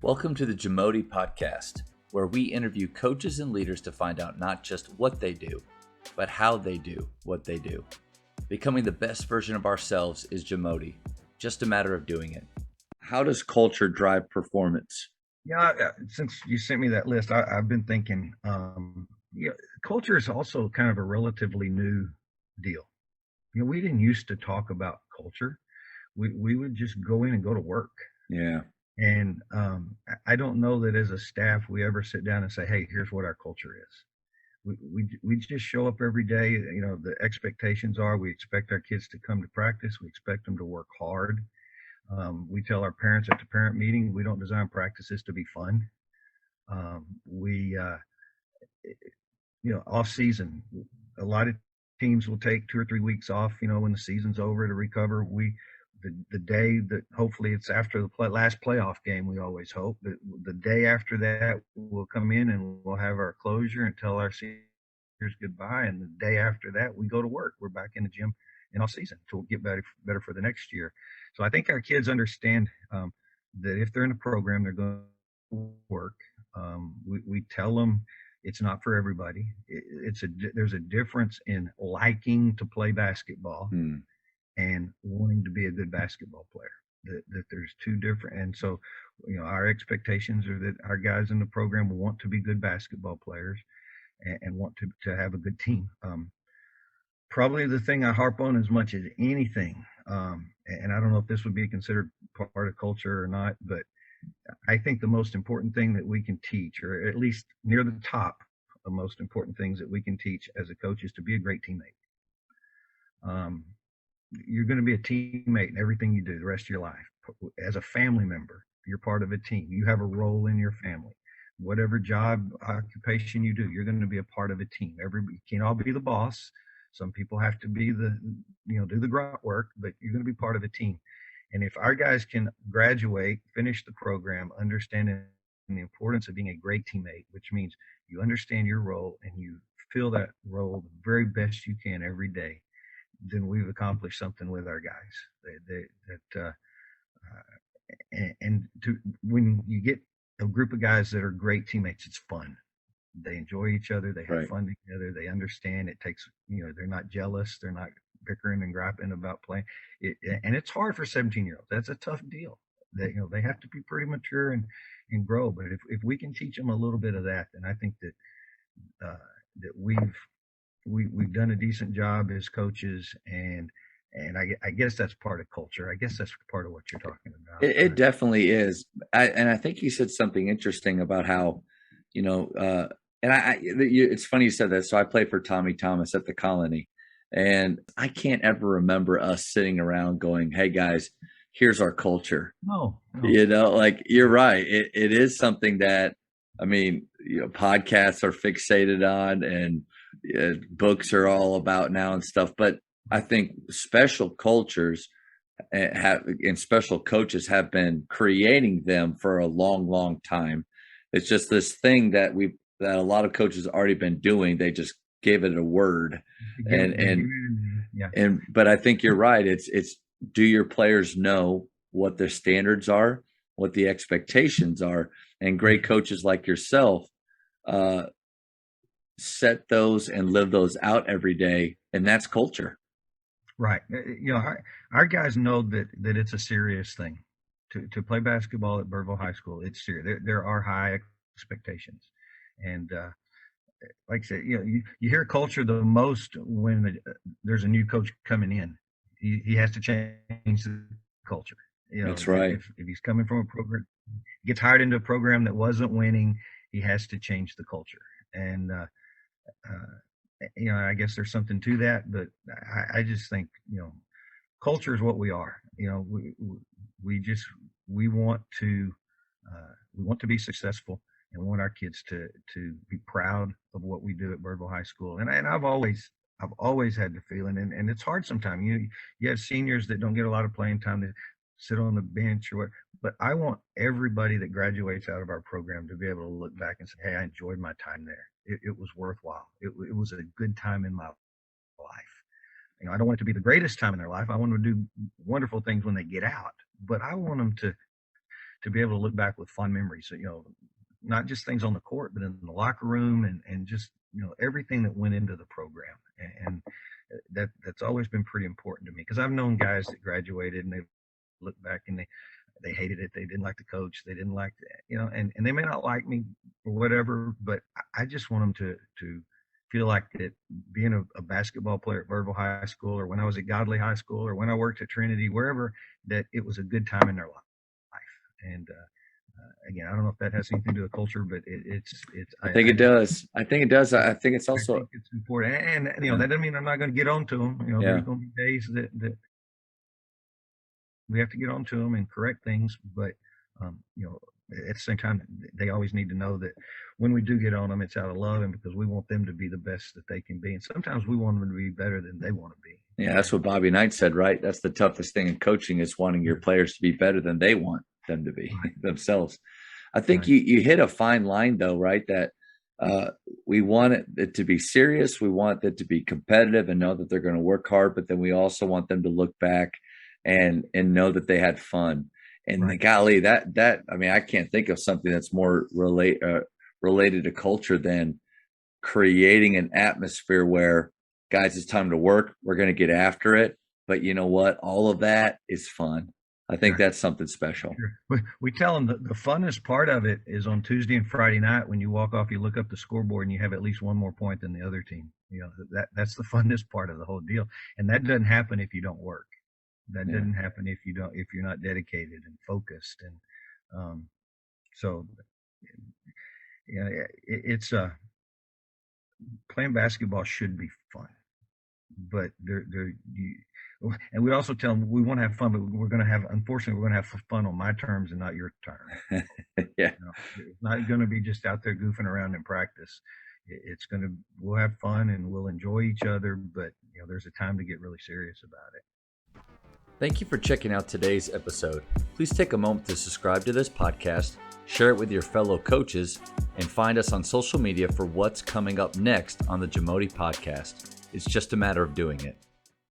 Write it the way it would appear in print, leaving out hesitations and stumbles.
Welcome to the JAMODI podcast, where we interview coaches and leaders to find out not just what they do, but how they do what they do. Becoming the best version of ourselves is JAMODI, just a matter of doing it. How does culture drive performance? Yeah, since you sent me that list, I've been thinking, culture is also kind of a relatively new deal. We didn't used to talk about culture. We would just go in and go to work. Yeah. And I don't know that as a staff we ever sit down and say, hey, here's what our culture is. We just show up every day. The expectations are we expect our kids to come to practice. We expect them to work hard. We tell our parents at the parent meeting, we don't design practices to be fun. Off season, a lot of teams will take 2 or 3 weeks off, when the season's over to recover. The day that hopefully it's after the last playoff game, we always hope that the day after that we'll come in and we'll have our closure and tell our seniors goodbye. And the day after that, we go to work. We're back in the gym in off season to get better for the next year. So I think our kids understand that if they're in a program, they're going to work. We tell them it's not for everybody. There's a difference in liking to play basketball and wanting to be a good basketball player. That there's two different, and so our expectations are that our guys in the program want to be good basketball players and want to have a good team. Probably the thing I harp on as much as anything, and I don't know if this would be considered part of culture or not, but I think the most important thing that we can teach, or at least near the top of most important things that we can teach as a coach, is to be a great teammate. You're going to be a teammate in everything you do the rest of your life. As a family member, you're part of a team. You have a role in your family. Whatever job, occupation you do, you're going to be a part of a team. You can't all be the boss. Some people have to be do the grunt work, but you're going to be part of a team. And if our guys can graduate, finish the program, understanding the importance of being a great teammate, which means you understand your role and you fill that role the very best you can every day, then we've accomplished something with our guys. When you get a group of guys that are great teammates, it's fun. They enjoy each other. They have fun together. They understand it takes, they're not jealous. They're not bickering and griping about playing. And it's hard for 17-year-olds. That's a tough deal. They have to be pretty mature and grow. But if we can teach them a little bit of that, then I think that we've done a decent job as coaches, and I guess that's part of culture. I guess that's part of what you're talking about. It definitely is. And I think you said something interesting about how, it's funny you said that. So I played for Tommy Thomas at the Colony, and I can't ever remember us sitting around going, "Hey guys, here's our culture." No. You're right. It is something that, podcasts are fixated on, and books are all about now and stuff. But I think special cultures and special coaches have been creating them for a long, long time. It's just this thing that a lot of coaches have already been doing. They just gave it a word, but I think you're right. It's do your players know what their standards are, what the expectations are, and great coaches like yourself set those and live those out every day, and that's culture. Right. Our guys know that it's a serious thing to play basketball at Birdville High School. It's serious. There are high expectations, and like I said, you hear culture the most when there's a new coach coming in. He has to change the culture. That's right. If he's coming from a program, gets hired into a program that wasn't winning, he has to change the culture. And I guess there's something to that, but I just think culture is what we are. We want to be successful, and we want our kids to be proud of what we do at Birdville High School. And I've always had the feeling, and it's hard sometimes. You have seniors that don't get a lot of playing time, to sit on the bench or what. But I want everybody that graduates out of our program to be able to look back and say, "Hey, I enjoyed my time there. It was worthwhile. It was a good time in my life." I don't want it to be the greatest time in their life. I want them to do wonderful things when they get out, but I want them to to be able to look back with fond memories. Not just things on the court, but in the locker room and just everything that went into the program. And that's always been pretty important to me, because I've known guys that graduated and they look back and they hated it. They didn't like the coach. They didn't like and they may not like me or whatever, but I just want them to feel like that being a basketball player at Birdville High School, or when I was at Godley High School, or when I worked at Trinity, wherever, that it was a good time in their life. And again, I don't know if that has anything to do with culture, but it's. I think it does. I think it does. I think it's also. I think it's important, and that doesn't mean I'm not going to get on to them. There's going to be days that we have to get on to them and correct things, but at the same time, they always need to know that when we do get on them, it's out of love and because we want them to be the best that they can be. And sometimes we want them to be better than they want to be. Yeah, that's what Bobby Knight said, right? That's the toughest thing in coaching, is wanting your players to be better than they want them to be themselves. I think you hit a fine line, though, right? That we want it to be serious. We want it to be competitive and know that they're going to work hard, but then we also want them to look back and know that they had fun. And golly, that I mean, I can't think of something that's more related to culture than creating an atmosphere where, guys, it's time to work. We're going to get after it. But you know what? All of that is fun. I think that's something special. Sure. We tell them that the funnest part of it is on Tuesday and Friday night when you walk off, you look up the scoreboard and you have at least one more point than the other team. That's the funnest part of the whole deal. And that doesn't happen if you don't work. That doesn't happen if you're not dedicated and focused. And it's playing basketball should be fun, but and we also tell them we want to have fun, but unfortunately, we're going to have fun on my terms and not your terms. It's not going to be just out there goofing around in practice. We'll have fun and we'll enjoy each other, but there's a time to get really serious about it. Thank you for checking out today's episode. Please take a moment to subscribe to this podcast, share it with your fellow coaches, and find us on social media for what's coming up next on the JAMODI podcast. It's just a matter of doing it.